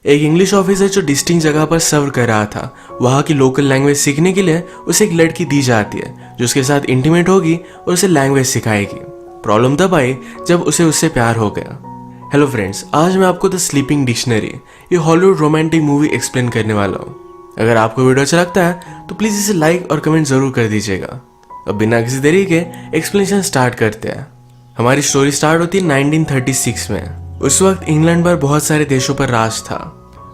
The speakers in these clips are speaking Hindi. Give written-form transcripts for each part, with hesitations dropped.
एक इंग्लिश ऑफिसर जो डिस्टिंक्ट जगह पर सर्व कर रहा था, वहाँ की लोकल लैंग्वेज सीखने के लिए उसे एक लड़की दी जाती है जो उसके साथ इंटीमेट होगी और उसे लैंग्वेज सिखाएगी। प्रॉब्लम तब आई जब उसे उससे प्यार हो गया। हेलो फ्रेंड्स, आज मैं आपको द स्लीपिंग डिक्शनरी, ये हॉलीवुड रोमांटिक मूवी एक्सप्लेन करने वाला हूँ। अगर आपको वीडियो अच्छा लगता है तो प्लीज़ इसे लाइक और कमेंट जरूर कर दीजिएगा। अब बिना किसी देरी के एक्सप्लेनेशन स्टार्ट करते हैं। हमारी स्टोरी स्टार्ट होती है 1936 में। उस वक्त इंग्लैंड पर बहुत सारे देशों पर राज था।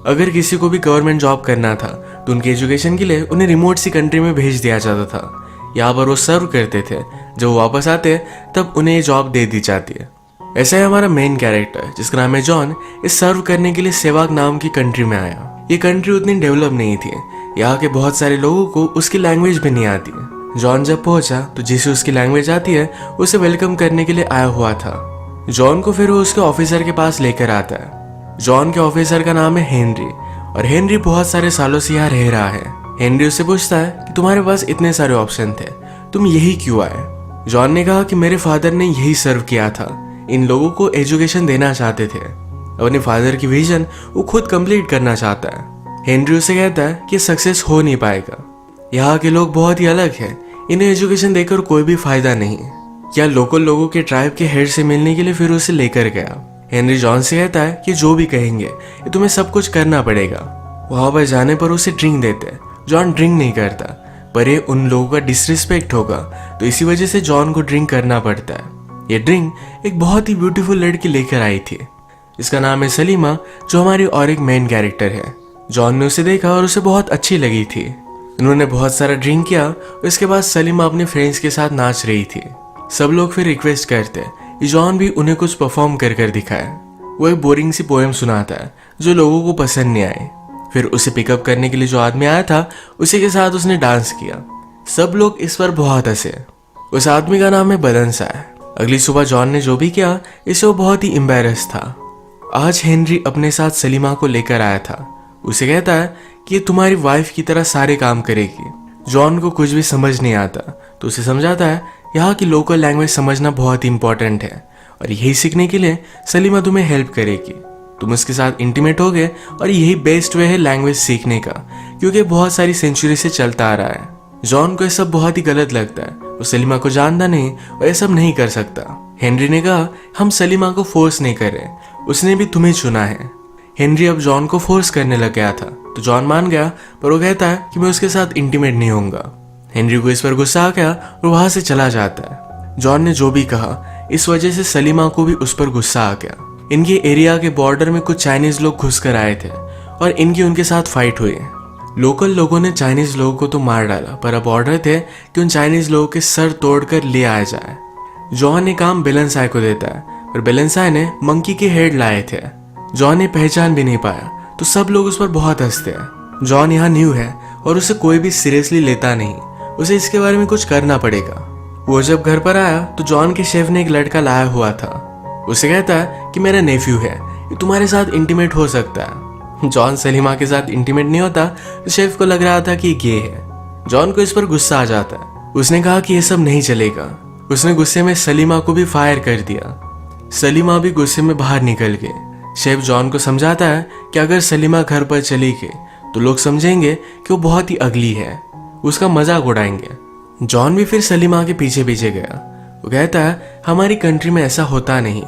अगर किसी को भी गवर्नमेंट जॉब करना था तो उनके एजुकेशन के लिए उन्हें रिमोट सी कंट्री में भेज दिया जाता था। यहाँ पर वो सर्व करते थे। जब वो वापस आते तब उन्हें ये जॉब दे दी जाती है। ऐसा है हमारा मेन कैरेक्टर जिसका नाम है जॉन, इस सर्व करने के लिए सेवाग नाम की कंट्री में आया। ये कंट्री उतनी डेवलप नहीं थी। यहाँ के बहुत सारे लोगों को उसकी लैंग्वेज भी नहीं आती। जॉन जब पहुंचा तो जिसे उसकी लैंग्वेज आती है उसे वेलकम करने के लिए आया हुआ था। जॉन को फिर वो उसके ऑफिसर के पास लेकर आता है। जॉन के ऑफिसर का नाम है हेनरी और हेनरी बहुत सारे सालों से यहाँ रह रहा है। हेनरी उससे पूछता है कि तुम्हारे पास इतने सारे ऑप्शन थे, तुम यही क्यों आए? जॉन ने कहा कि मेरे फादर ने यही सर्व किया था, इन लोगों को एजुकेशन देना चाहते थे। अपने फादर की विजन वो खुद कंप्लीट करना चाहता है। हेनरी उसे कहता है कि सक्सेस हो नहीं पाएगा। यहाँ के लोग बहुत ही अलग हैं, इन्हें एजुकेशन देकर कोई भी फायदा नहीं। क्या लोकल लोगों के ट्राइब के हेड से मिलने के लिए फिर उसे लेकर गया। हेनरी जॉन से कहता है कि जो भी कहेंगे ये तुम्हें सब कुछ करना पड़ेगा। वहां पर जाने पर उसे ड्रिंक देते हैं। जॉन ड्रिंक नहीं करता, पर ये उन लोगों का डिसरिस्पेक्ट होगा तो इसी वजह से जॉन को ड्रिंक करना पड़ता है। ये ड्रिंक एक बहुत ही ब्यूटीफुल लड़की लेकर आई थी। इसका नाम है सलीमा, जो हमारी और एक मेन कैरेक्टर है। जॉन ने उसे देखा और उसे बहुत अच्छी लगी थी। उन्होंने बहुत सारा ड्रिंक किया और इसके बाद सलीमा अपने फ्रेंड्स के साथ नाच रही थी। सब लोग फिर रिक्वेस्ट करते हैं। जॉन भी उन्हें कुछ परफॉर्म कर कर दिखाए। वो एक बोरिंग सी पोएम सुनाता है जो लोगों को पसंद नहीं आई। फिर उसे पिकअप करने के लिए जो आदमी आया था उसी के साथ उसने डांस किया। सब लोग इस पर बहुत हंसे। उस आदमी का नाम है बलनसाय। अगली सुबह जॉन ने जो भी किया इससे वो बहुत ही एम्बैरेस था। आज हेनरी अपने साथ सलीमा को लेकर आया था। उसे कहता है कि ये तुम्हारी वाइफ की तरह सारे काम करेगी। जॉन को कुछ भी समझ नहीं आता तो उसे समझाता है यहाँ की लोकल लैंग्वेज समझना बहुत ही इंपॉर्टेंट है और यही सीखने के लिए सलीमा तुम्हें हेल्प करेगी। तुम उसके साथ इंटीमेट हो गए और यही बेस्ट वे है लैंग्वेज सीखने का, क्योंकि बहुत सारी सेंचुरी से चलता आ रहा है। जॉन को यह सब बहुत ही गलत लगता है। वो सलीमा को जानता नहीं और यह सब नहीं कर सकता। हेनरी ने कहा हम सलीमा को फोर्स नहीं कर रहे, उसने भी तुम्हें चुना है। हेनरी अब जॉन को फोर्स करने लग गया था तो जॉन मान गया, पर वो कहता है कि मैं उसके साथ इंटीमेट नहीं होऊंगा। हेनरी को इस पर गुस्सा आ गया और वहां से चला जाता है। जॉन ने जो भी कहा इस वजह से सलीमा को भी उस पर गुस्सा आ गया। इनके एरिया के बॉर्डर में कुछ चाइनीज लोग घुस कर आए थे और इनकी उनके साथ फाइट हुई। लोकल लोगों ने चाइनीज लोगों को तो मार डाला, पर अब ऑर्डर थे कि उन चाइनीज लोगों के सर तोड़कर ले आया जाए। जॉन ने काम बेलनसाय को देता है, पर बेलनसाय ने मंकी के हेड लाए थे। जॉन ने पहचान भी नहीं पाया तो सब लोग उस पर बहुत हंसते हैं। जॉन यहाँ न्यू है और उसे कोई भी सीरियसली लेता नहीं। उसे इसके बारे में कुछ करना पड़ेगा। वो जब घर पर आया तो जॉन के शेफ ने एक लड़का लाया हुआ था। उसे कहता है कि मेरा नेफ्यू है, ये तुम्हारे साथ इंटीमेट हो सकता है। जॉन सलीमा के साथ इंटीमेट नहीं होता तो शेफ को लग रहा था कि ये है। जॉन को इस पर गुस्सा आ जाता है। उसने कहा कि ये सब नहीं चलेगा। उसने गुस्से में सलीमा को भी फायर कर दिया। सलीमा भी गुस्से में बाहर निकल गई। शेफ जॉन को समझाता है कि अगर सलीमा घर पर चली गई तो लोग समझेंगे कि वो बहुत ही अगली है, उसका मजाक उड़ाएंगे। जॉन भी फिर सलीमा के पीछे पीछे गया। वो कहता है हमारी कंट्री में ऐसा होता नहीं,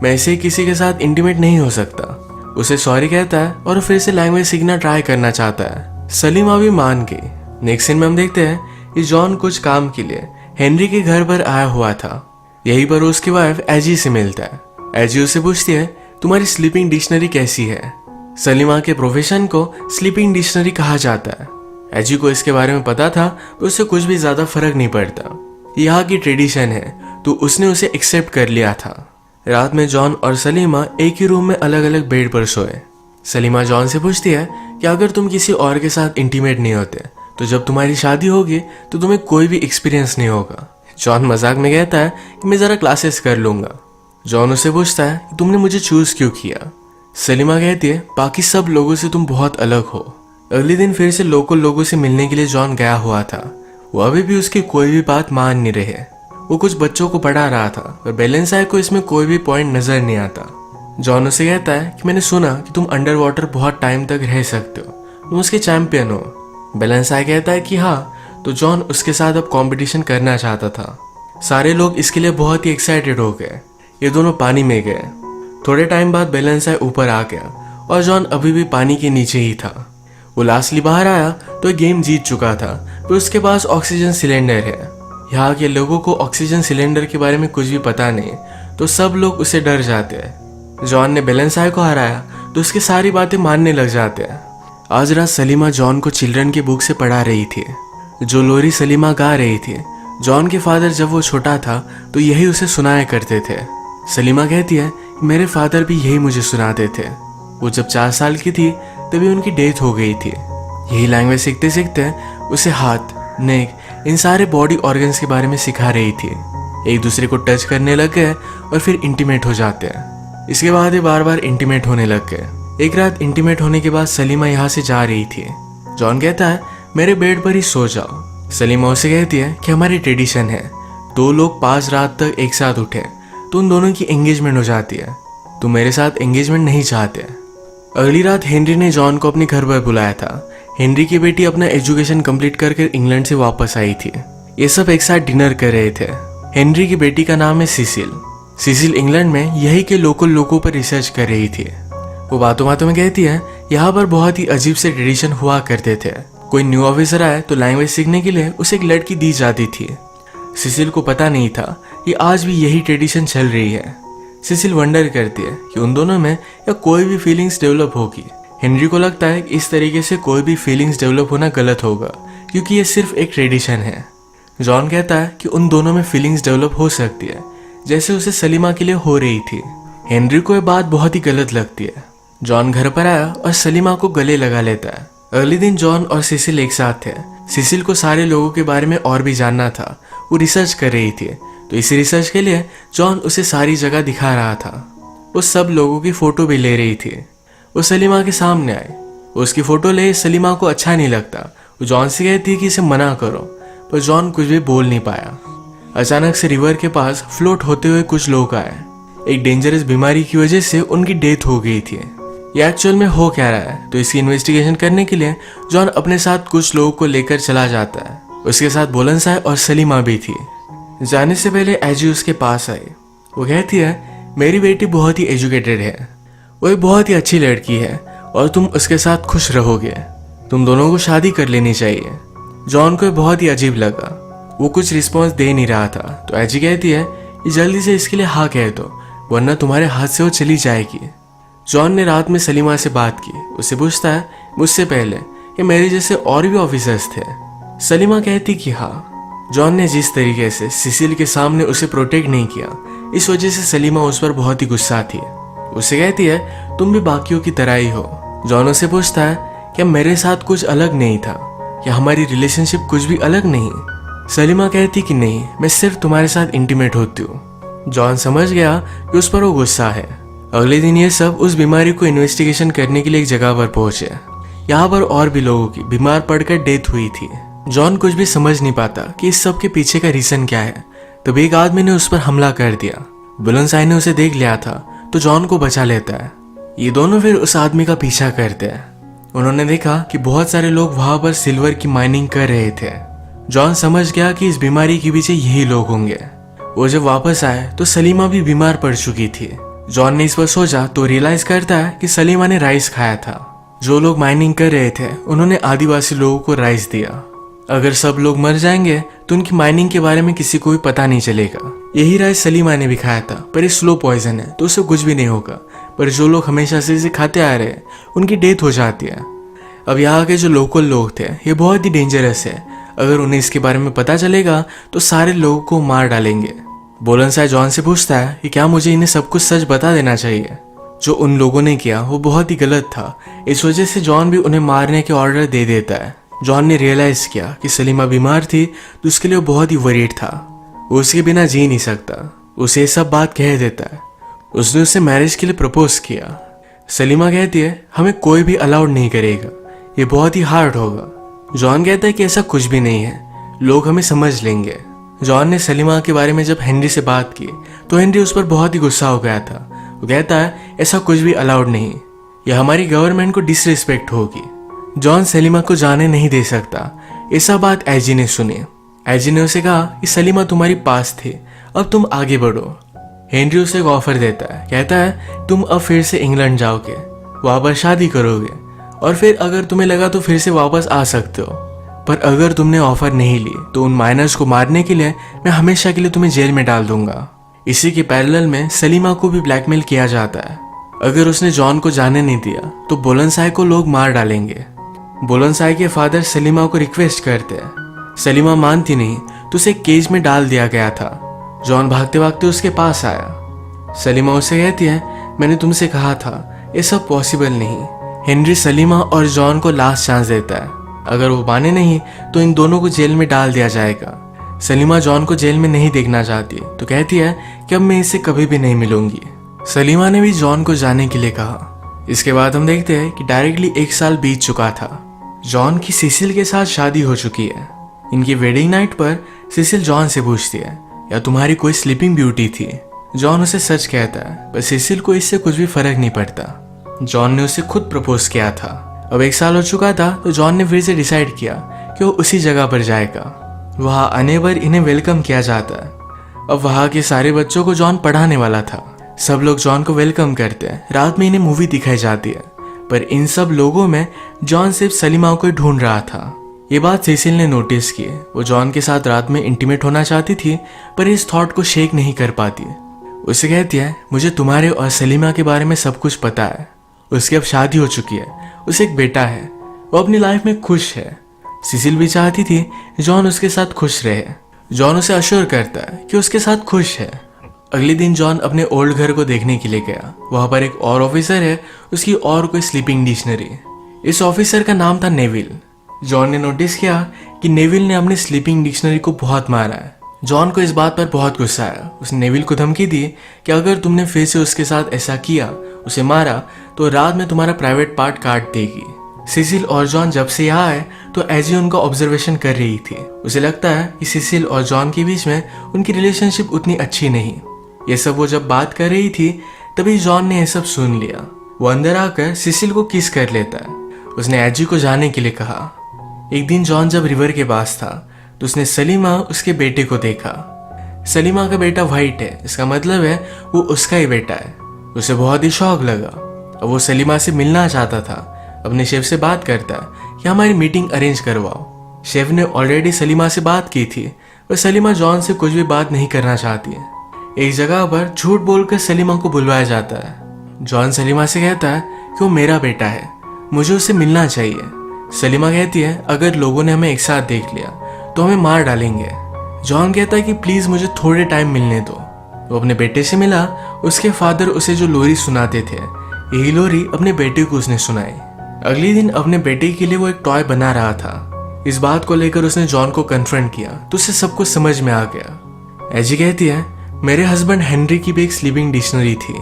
मैं ऐसे किसी के साथ इंटीमेट नहीं हो सकता। उसे सॉरी कहता है और फिर से लैंग्वेज सीखना ट्राई करना चाहता है। सलीमा भी मान गई। नेक्स्ट सीन में हम देखते हैं कि जॉन कुछ काम के लिए हेनरी के घर पर आया हुआ था। यहीं पर उसकी वाइफ एजी से मिलता है। एजी उससे पूछती है तुम्हारी स्लीपिंग डिक्शनरी कैसी है। सलीमा के प्रोफेशन को स्लीपिंग डिक्शनरी कहा जाता है। एजी को इसके बारे में पता था तो उससे कुछ भी ज्यादा फर्क नहीं पड़ता। यहाँ की ट्रेडिशन है तो उसने उसे एक्सेप्ट कर लिया था। रात में जॉन और सलीमा एक ही रूम में अलग अलग बेड पर सोए। सलीमा जॉन से पूछती है कि अगर तुम किसी और के साथ इंटीमेट नहीं होते तो जब तुम्हारी शादी होगी तो तुम्हें कोई भी एक्सपीरियंस नहीं होगा। जॉन मजाक में कहता है कि मैं जरा क्लासेस कर लूंगा। जॉन उससे पूछता है कि तुमने मुझे चूज क्यों किया। सलीमा कहती है बाकी सब लोगों से तुम बहुत अलग हो। अगले दिन फिर से लोकल लोगों से मिलने के लिए जॉन गया हुआ था। वो अभी भी उसकी कोई भी बात मान नहीं रहे। वो कुछ बच्चों को पढ़ा रहा था पर बेलनसाय को इसमें कोई भी पॉइंट नजर नहीं आता। जॉन उसे कहता है कि मैंने सुना कि तुम अंडर वाटर बहुत टाइम तक रह सकते हो, तुम उसके चैंपियन हो। बेलेंसाई कहता है कि हाँ, तो जॉन उसके साथ अब कंपटीशन करना चाहता था। सारे लोग इसके लिए बहुत ही एक्साइटेड हो गए। ये दोनों पानी में गए। थोड़े टाइम बाद बेलेंसाई ऊपर आ गया और जॉन अभी भी पानी के नीचे ही था। वो लास्टली बाहर आया तो गेम जीत चुका था, पर उसके पास ऑक्सीजन सिलेंडर है। यहाँ के लोगों को ऑक्सीजन सिलेंडर के बारे में कुछ भी पता नहीं, तो सब लोग उससे डर जाते हैं। जॉन ने बेलेंसाई को हराया तो उसकी सारी बातें मानने लग जाते हैं। आज रात सलीमा जॉन को चिल्ड्रन की बुक से पढ़ा रही थी, जो लोरी सलीमा गा रही थी। जॉन के फादर जब वो छोटा था तो यही उसे सुनाया करते थे। सलीमा कहती है, मेरे फादर भी यही मुझे सुनाते थे। वो जब 4 साल की थी तभी उनकी डेथ हो गई थी। यही लैंग्वेज सीखते सीखते उसे हाथ, नेक, इन सारे बॉडी ऑर्गन्स के बारे में सिखा रही थी। एक दूसरे को टच करने लग गए और फिर इंटीमेट हो जाते हैं। इसके बाद ये बार बार इंटीमेट होने लग गए। एक रात इंटीमेट होने के बाद सलीमा यहाँ से जा रही थी। जॉन कहता है, मेरे बेड पर ही सो जाओ। सलीमा उसे कहती है कि हमारी ट्रेडिशन है 2 लोग 5 रात तक एक साथ उठे तो उन दोनों की एंगेजमेंट हो जाती है। तुम मेरे साथ एंगेजमेंट नहीं चाहते। अगली रात हेनरी ने जॉन को अपने घर पर बुलाया था। हेनरी की बेटी अपना एजुकेशन कंप्लीट करके इंग्लैंड से वापस आई थी। ये सब एक साथ डिनर कर रहे थे। हेनरी की बेटी का नाम है सिसिल। सिसिल इंग्लैंड में यही के लोकल लोगों पर रिसर्च कर रही थी। वो बातों बातों में कहती है, यहाँ पर बहुत ही अजीब से ट्रेडिशन हुआ करते थे। कोई न्यू ऑफिसर आए तो लैंग्वेज सीखने के लिए उसे एक लड़की दी जाती थी। सिसिल को पता नहीं था कि आज भी यही ट्रेडिशन चल रही है। सिसिल वंडर करती है कि उन दोनों में या कोई भी फीलिंग्स डेवलप होगी। हेनरी को लगता है कि इस तरीके से कोई भी फीलिंग्स डेवलप होना गलत होगा, क्योंकि ये सिर्फ एक ट्रेडिशन है। जॉन कहता है कि उन दोनों में फीलिंग्स डेवलप हो सकती है, जैसे उसे सलीमा के लिए हो रही थी। हेनरी को यह बात बहुत ही गलत लगती है। जॉन घर पर आया और सलीमा को गले लगा लेता है। अगले दिन जॉन और सिसिल एक साथ थे। सिसिल को सारे लोगों के बारे में और भी जानना था। वो रिसर्च कर रही थी, तो इसी रिसर्च के लिए जॉन उसे सारी जगह दिखा रहा था। वो सब लोगों की फोटो भी ले रही थी। वो सलीमा के सामने आई। उसकी फोटो ले सलीमा को अच्छा नहीं लगता। वो जॉन से कहती है कि इसे मना करो, पर जॉन कुछ भी बोल नहीं पाया। अचानक से रिवर के पास फ्लोट होते हुए कुछ लोग आए। एक डेंजरस बीमारी की वजह से उनकी डेथ हो गई थी। ये एक्चुअल में हो क्या रहा है, तो इसकी इन्वेस्टिगेशन करने के लिए जॉन अपने साथ कुछ लोगों को लेकर चला जाता है। उसके साथ बेलेंसाई और सलीमा भी थी। जाने से पहले एजी उसके पास आई। वो कहती है, मेरी बेटी बहुत ही एजुकेटेड है, वो एक बहुत ही अच्छी लड़की है और तुम उसके साथ खुश रहोगे। तुम दोनों को शादी कर लेनी चाहिए। जॉन को बहुत ही अजीब लगा। वो कुछ रिस्पॉन्स दे नहीं रहा था, तो एजी कहती है कि जल्दी से इसके लिए हाँ कह दो, वरना तुम्हारे हाथ से वो चली जाएगी। जॉन ने रात में सलीमा से बात की। उसे पूछता है मुझसे पहले कि मेरे जैसे और भी ऑफिसर्स थे। सलीमा कहती कि हाँ। जॉन ने जिस तरीके से सिसिल के सामने उसे प्रोटेक्ट नहीं किया, इस वजह से सलीमा उस पर बहुत ही गुस्सा थी। उसे कहती है, तुम भी बाकियों की तरह ही हो। जॉन उसे पूछता है क्या मेरे साथ कुछ अलग नहीं था, क्या हमारी रिलेशनशिप कुछ भी अलग नहीं। सलीमा कहती कि नहीं, मैं सिर्फ तुम्हारे साथ इंटीमेट होती हूँ। जॉन समझ गया कि उस पर वो गुस्सा है। अगले दिन ये सब उस बीमारी को इन्वेस्टिगेशन करने के लिए एक जगह पर पहुंचे। यहाँ पर और भी लोगों की बीमार पड़कर डेथ हुई थी। जॉन कुछ भी समझ नहीं पाता कि इस सब के पीछे का रीजन क्या है। तभी एक आदमी ने उस पर हमला कर दिया। बेलेंसाई ने उसे देख लिया था तो जॉन को बचा लेता है। ये दोनों फिर उस आदमी का पीछा करते हैं। उन्होंने देखा कि बहुत सारे लोग वहां पर सिल्वर की माइनिंग कर रहे थे। जॉन समझ गया कि इस बीमारी के पीछे यही लोग होंगे। वो जब वापस आए तो सलीमा भी बीमार पड़ चुकी थी। जॉन ने इस पर सोचा तो रियलाइज करता है कि सलीमा ने राइस खाया था। जो लोग माइनिंग कर रहे थे उन्होंने आदिवासी लोगों को राइस दिया। अगर सब लोग मर जाएंगे तो उनकी माइनिंग के बारे में किसी को भी पता नहीं चलेगा। यही राइस सलीमा ने भी खाया था, पर ये स्लो पॉइजन है तो उससे कुछ भी नहीं होगा। पर जो लोग हमेशा से इसे खाते आ रहे हैं उनकी डेथ हो जाती है। अब यहाँ के जो लोकल लोग थे ये बहुत ही डेंजरस है। अगर उन्हें इसके बारे में पता चलेगा तो सारे लोगों को मार डालेंगे। बेलेंसाई जॉन से पूछता है कि क्या मुझे इन्हें सब कुछ सच बता देना चाहिए। जो उन लोगों ने किया वो बहुत ही गलत था। इस वजह से जॉन भी उन्हें मारने के ऑर्डर दे देता है। जॉन ने रियलाइज किया कि सलीमा बीमार थी तो उसके लिए वो बहुत ही वरीड था। वो उसके बिना जी नहीं सकता। उसे ये सब बात कह देता है। उसने उसे मैरिज के लिए प्रपोज किया। सलीमा कहती है हमें कोई भी अलाउड नहीं करेगा, ये बहुत ही हार्ड होगा। जॉन कहता है कि ऐसा कुछ भी नहीं है, लोग हमें समझ लेंगे। जॉन ने सलीमा के बारे में जब हेनरी से बात की तो हेनरी उस पर बहुत ही गुस्सा हो गया था। वो कहता है ऐसा कुछ भी अलाउड नहीं, यह हमारी गवर्नमेंट को डिसरिस्पेक्ट होगी। जॉन सलीमा को जाने नहीं दे सकता। ऐसा बात एजी ने सुनी। एजी ने उसे कहा कि सलीमा तुम्हारी पास थी, अब तुम आगे बढ़ो। हेनरी उसे एक ऑफर देता है, कहता है तुम अब फिर से इंग्लैंड जाओगे, वहां पर शादी करोगे और फिर अगर तुम्हें लगा तो फिर से वापस आ सकते हो, पर अगर तुमने ऑफर नहीं ली तो उन माइनर्स को मारने के लिए मैं हमेशा के लिए तुम्हें जेल में डाल दूंगा। इसी के पैरेलल में सलीमा को भी ब्लैकमेल किया जाता है। अगर उसने जॉन को जाने नहीं दिया तो बुलंदशाह को लोग मार डालेंगे। बुलंदशाह के फादर सलीमा को रिक्वेस्ट करते हैं, सलीमा मानती नहीं तो उसे केज में डाल दिया गया था। जॉन भागते भागते उसके पास आया। सलीमा उसे कहती है मैंने तुमसे कहा था ये सब पॉसिबल नहीं। हेनरी सलीमा और जॉन को लास्ट चांस देता है, अगर वो माने नहीं तो इन दोनों को जेल में डाल दिया जाएगा। सलीमा जॉन को जेल में नहीं देखना चाहती तो कहती है कि अब मैं इससे कभी भी नहीं मिलूंगी। सलीमा ने भी जॉन को जाने के लिए कहा। इसके बाद हम देखते हैं कि डायरेक्टली 1 साल बीत चुका था। जॉन की सिसिल के साथ शादी हो चुकी है। इनकी वेडिंग नाइट पर सिसिल जॉन से पूछती है या तुम्हारी कोई स्लीपिंग ब्यूटी थी। जॉन उसे सच कहता है, पर सिसिल को इससे कुछ भी फर्क नहीं पड़ता। जॉन ने उसे खुद प्रपोज किया था। अब 1 साल हो चुका था तो जॉन ने फिर से डिसाइड किया कि वो उसी जगह पर जाएगा। वहां आने पर इन्हें वेलकम किया जाता है। अब वहां के सारे बच्चों को जॉन पढ़ाने वाला था। सब लोग जॉन को वेलकम करते हैं। रात में इन्हें मूवी दिखाई जाती है, पर इन सब लोगों में जॉन सिर्फ सलीमा को ढूंढ रहा था। ये बात सिसिल ने नोटिस की। वो जॉन के साथ रात में इंटीमेट होना चाहती थी, पर इस थॉट को शेक नहीं कर पाती। उसे कहती है मुझे तुम्हारे और सलीमा के बारे में सब कुछ पता है। उसकी अब शादी हो चुकी है, उसे एक बेटा है, वो अपनी लाइफ में खुश है। सिसिल भी चाहती थी जॉन उसके साथ खुश रहे। जॉन उसे अश्योर करता है कि उसके साथ खुश है। अगले दिन जॉन अपने ओल्ड घर को देखने के लिए गया। वहां पर एक और ऑफिसर है, उसकी और कोई स्लीपिंग डिक्शनरी। इस ऑफिसर का नाम था नेविल। जॉन ने नोटिस किया कि नेविल ने अपनी स्लीपिंग डिक्शनरी को बहुत मारा है। जॉन को इस बात पर बहुत गुस्सा आया। उसने नेविल को धमकी दी कि अगर तुमने फिर से उसके साथ ऐसा किया, उसे मारा, तो रात में तुम्हारा प्राइवेट पार्ट काट देगी। सिसिल और जॉन जब से यहाँ आए तो एजी उनका ऑब्जर्वेशन कर रही थी। उसे लगता है कि सिसिल और जॉन के बीच में उनकी रिलेशनशिप उतनी अच्छी नहीं। ये सब वो जब बात कर रही थी तभी जॉन ने यह सब सुन लिया। वो अंदर आकर सिसिल को किस कर लेता है। उसने एजी को जाने के लिए कहा। एक दिन जॉन जब रिवर के पास था तो उसने सलीमा उसके बेटे को देखा। सलीमा का बेटा वाइट है, इसका मतलब है वो उसका ही बेटा है। उसे बहुत ही शौक लगा। अब वो सलीमा से मिलना चाहता था। अपने शेफ से बात करता है कि हमारी मीटिंग अरेंज करवाओ। शेफ ने ऑलरेडी सलीमा से बात की थी, पर सलीमा जॉन से कुछ भी बात नहीं करना चाहती है। एक जगह पर झूठ बोलकर सलीमा को बुलवाया जाता है। जॉन सलीमा से कहता है कि वो मेरा बेटा है, मुझे उससे मिलना चाहिए। सलीमा कहती है अगर लोगों ने हमें एक साथ देख लिया तो हमें मार डालेंगे। जॉन कहता है कि प्लीज मुझे थोड़े टाइम मिलने दो। वो अपने बेटे से मिला। उसके फादर उसे जो लोरी सुनाते थे, यही लोरी अपने बेटे को उसने सुनाई। अगले दिन अपने बेटे के लिए वो एक टॉय बना रहा था। इस बात को लेकर उसने जॉन को कन्फ्रंट किया तो उसे सब कुछ समझ में आ गया। एजी कहती है मेरे हस्बैंड हेनरी की भी एक स्लीपिंग डिक्शनरी थी।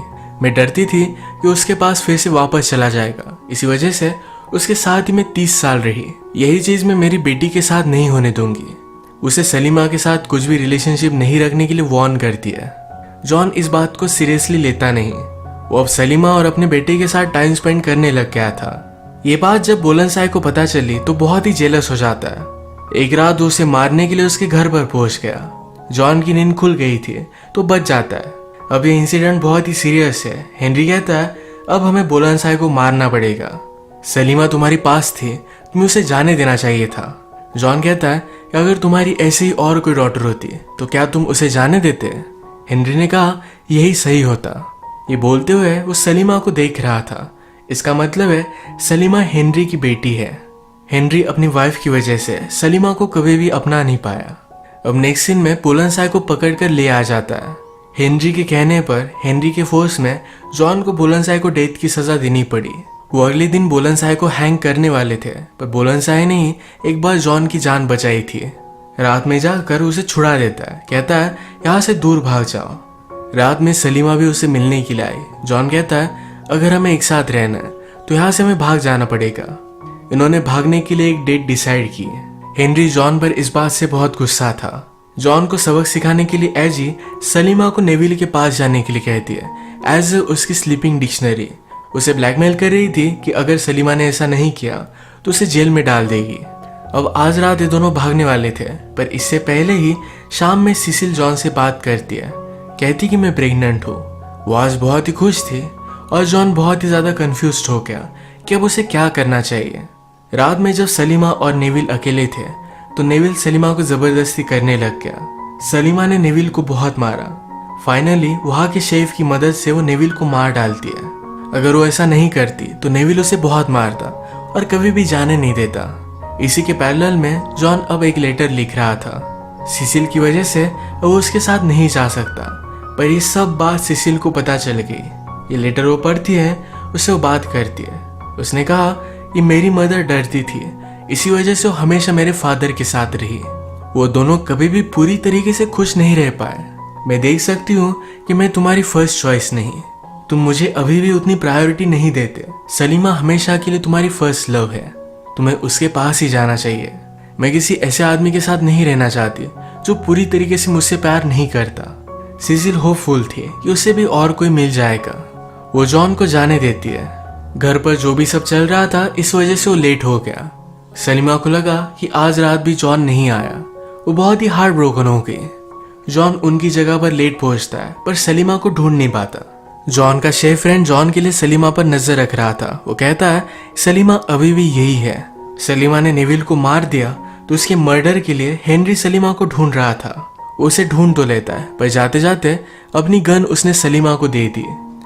मैं डरती थी कि उसके पास फिर से वापस चला जाएगा, इसी वजह से उसके साथ ही मैं 30 साल रही। यही चीज मैं मेरी बेटी के साथ नहीं होने दूंगी। उसे सलीमा के साथ कुछ भी रिलेशनशिप नहीं रखने के लिए वार्न करती है। जॉन इस बात को सीरियसली लेता नहीं। वो अब सलीमा और अपने बेटे के साथ टाइम स्पेंड करने लग गया था। ये बात जब बुलंदशाह को पता चली तो बहुत ही जेलस हो जाता है। एक रात वो उसे मारने के लिए उसके घर पर पहुंच गया। जॉन की नींद खुल गई थी तो बच जाता है। अब ये इंसिडेंट बहुत ही सीरियस है। हेनरी कहता है अब हमें बुलंदशाह को मारना पड़ेगा। सलीमा तुम्हारी पास थी, तुम्हें उसे जाने देना चाहिए था। जॉन कहता है कि अगर तुम्हारी ऐसी ही और कोई डॉटर होती तो क्या तुम उसे जाने देते। हेनरी ने कहा यही सही होता। ये बोलते हुए वो सलीमा को देख रहा था। इसका मतलब है सलीमा हेनरी की बेटी है। हेनरी अपनी वाइफ की वजह से सलीमा को कभी भी अपना नहीं पाया। अब नेक्स्ट सीन में बुलंदशाह को पकड़कर ले आ जाता है। हेनरी के कहने पर हेनरी के फोर्स में जॉन को बुलंदशाह को डेथ की सजा देनी पड़ी। वो अगले दिन बुलंदशाह को हैंग करने वाले थे, पर बुलंदशाह ने ही एक बार जॉन की जान बचाई थी। रात में जाकर उसे छुड़ा देता है। कहता है यहाँ से दूर भाग जाओ। रात में सलीमा भी उसे मिलने के लिए आई। जॉन कहता है अगर हमें एक साथ रहना है तो यहाँ से हमें भाग जाना पड़ेगा। इन्होंने भागने के लिए एक डेट डिसाइड की। हेनरी जॉन पर इस बात से बहुत गुस्सा था। जॉन को सबक सिखाने के लिए एजी सलीमा को नेविल के पास जाने के लिए कहती है। एज उसकी स्लीपिंग डिक्शनरी। उसे ब्लैकमेल कर रही थी कि अगर सलीमा ने ऐसा नहीं किया तो उसे जेल में डाल देगी। अब आज रात ये दोनों भागने वाले थे, पर इससे पहले ही शाम में सिसिल जॉन से बात करती है, कहती कि मैं प्रेग्नेंट हूँ। वो आज बहुत ही खुश थी और जॉन बहुत ही ज़्यादा कंफ्यूज्ड हो गया कि अब उसे क्या करना चाहिए। रात में जब सलीमा और नेविल अकेले थे तो नेविल सलीमा को ज़बरदस्ती करने लग गया। सलीमा ने नेविल को बहुत मारा। फाइनली वहाँ के शेफ की मदद से वो नेविल को मार डालती है। अगर वो ऐसा नहीं करती तो नेविल उसे बहुत मारता और कभी भी जाने नहीं देता। इसी के पैरेलल में जॉन अब एक लेटर लिख रहा था। सिसिल की वजह से वो उसके साथ नहीं जा सकता, पर ये सब बात सिसिल को पता चल गई। ये लेटर वो पढ़ती है, उससे वो बात करती है। उसने कहा कि मेरी मदर डरती थी, इसी वजह से वो हमेशा मेरे फादर के साथ रही। वो दोनों कभी भी पूरी तरीके से खुश नहीं रह पाए। मैं देख सकती हूँ कि मैं तुम्हारी फर्स्ट चॉइस नहीं, तुम मुझे अभी भी उतनी प्रायोरिटी नहीं देते। सलीमा हमेशा के लिए तुम्हारी फर्स्ट लव है, तुम्हें उसके पास ही जाना चाहिए। मैं किसी ऐसे आदमी के साथ नहीं रहना चाहती जो पूरी तरीके से मुझसे प्यार नहीं करता। सिसिल होपफुल थी कि उसे भी और कोई मिल जाएगा। वो जॉन को जाने देती है। घर पर जो भी सब चल रहा था इस वजह से वो लेट हो गया। सलीमा को लगा कि आज रात भी जॉन नहीं आया। वो बहुत ही हार्ट ब्रोकन हो गई। जॉन उनकी जगह पर लेट पहुंचता है, पर सलीमा को ढूंढ नहीं पाता। जॉन का शेफ फ्रेंड जॉन के लिए सलीमा पर नजर रख रहा था। वो कहता है सलीमा अभी भी यही है। सलीमा ने नेविल को मार दिया तो उसके मर्डर के लिए हेनरी सलीमा को ढूंढ रहा था। वो उसे ढूंढ तो लेता है, पर जाते जाते अपनी गन उसने सलीमा को दे दी।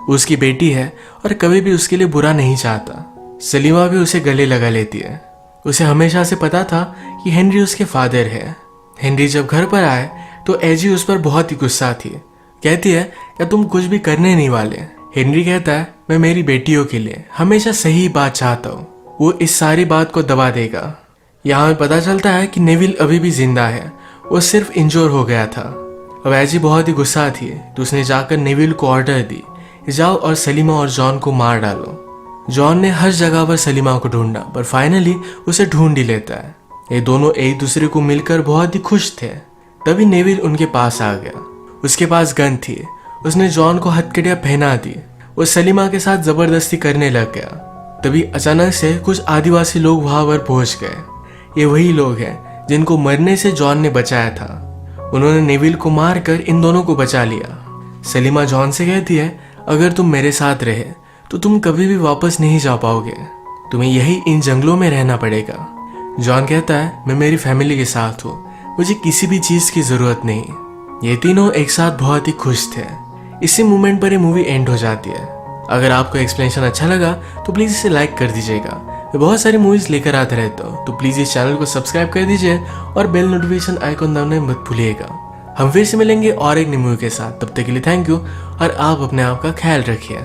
उसकी बेटी है और कभी भी उसके लिए बुरा नहीं चाहता। सलीमा भी उसे गले लगा लेती है। उसे हमेशा से पता था कि हेनरी उसके फादर है। हेनरी जब घर पर आए तो एजी उस पर बहुत ही गुस्सा थी। कहती है क्या तुम कुछ भी करने नहीं वाले। हेनरी कहता है मैं मेरी बेटियों के लिए हमेशा सही बात चाहता हूँ। वो इस सारी बात को दबा देगा। यहाँ में पता चलता है कि नेविल अभी भी जिंदा है, वो सिर्फ इंजोर हो गया था। अब एजी बहुत ही गुस्सा थी तो उसने जाकर नेविल को ऑर्डर दी, जाओ और सलीमा और जॉन को मार डालो। जॉन ने हर जगह पर सलीमा को ढूंढा, पर फाइनली उसे ढूंढ ही लेता है। ये दोनों एक दूसरे को मिलकर बहुत ही खुश थे। तभी नेविल उनके पास आ गया। उसके पास गन थी। उसने जॉन को हथकड़ियां पहना दी। वो सलीमा के साथ जबरदस्ती करने लग गया। तभी अचानक से कुछ आदिवासी लोग वहां पर पहुंच गए। ये वही लोग हैं जिनको मरने से जॉन ने बचाया था। उन्होंने नेविल को मारकर इन दोनों को बचा लिया। सलीमा जॉन से कहती है अगर तुम मेरे साथ रहे तो तुम कभी भी वापस नहीं जा पाओगे, तुम्हें यही इन जंगलों में रहना पड़ेगा। जॉन कहता है मैं मेरी फैमिली के साथ हूँ, मुझे किसी भी चीज की जरूरत नहीं। ये तीनों एक साथ बहुत ही खुश थे। इसी मोमेंट पर ये मूवी एंड हो जाती है। अगर आपको एक्सप्लेनेशन अच्छा लगा तो प्लीज इसे लाइक कर दीजिएगा। मैं बहुत सारी मूवीज लेकर आता रहता हूँ, तो प्लीज इस चैनल को सब्सक्राइब कर दीजिए और बेल नोटिफिकेशन आइकॉन दबाना मत भूलिएगा। हम फिर से मिलेंगे और एक नई मूवी के साथ। तब तक के लिए थैंक यू और आप अपने आप का ख्याल रखिए।